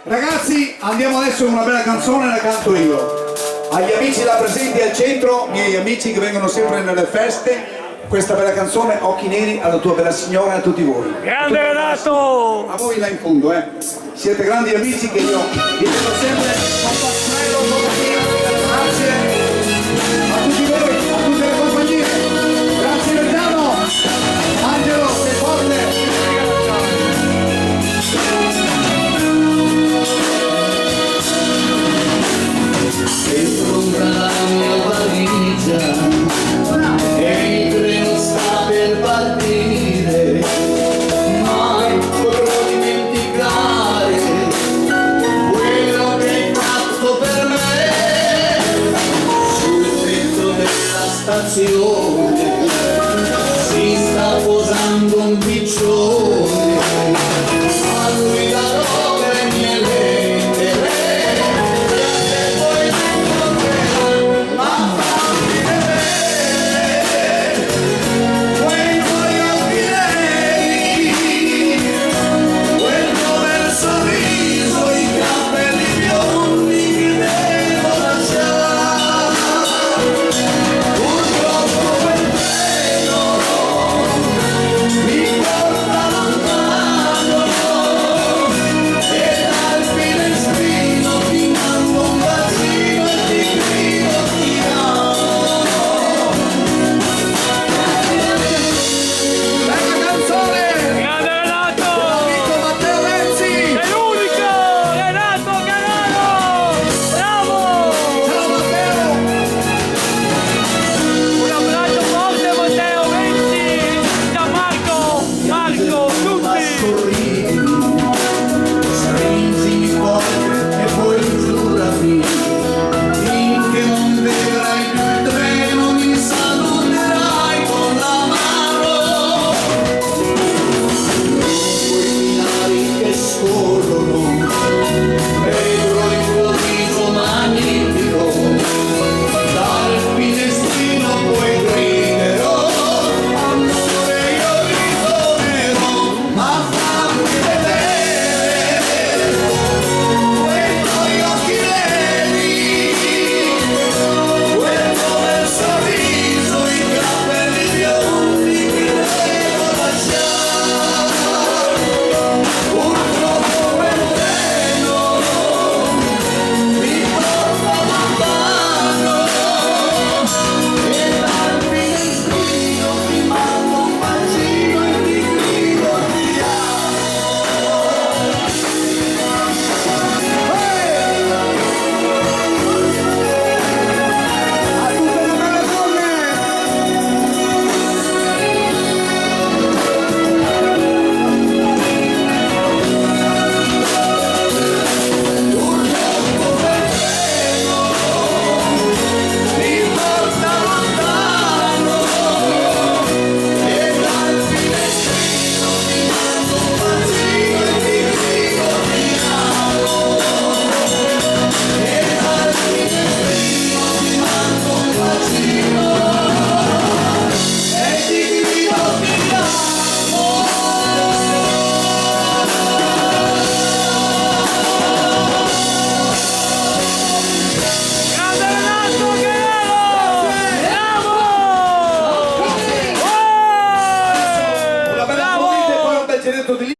Ragazzi, andiamo adesso con una bella canzone, la canto io. Agli amici là presenti al centro, miei amici che vengono sempre nelle feste, questa bella canzone, Occhi Neri, alla tua bella signora e a tutti voi. Grande Renato! A voi là in fondo, siete grandi amici che io vi vedo sempre con Pasquello, con grazie a tutti voi, a tutte le compagnie. Grazie Gaetano, Angelo, sei forte. La mia valigia e il treno sta per partire, mai potrò dimenticare quello che hai fatto per me sul tetto della stazione.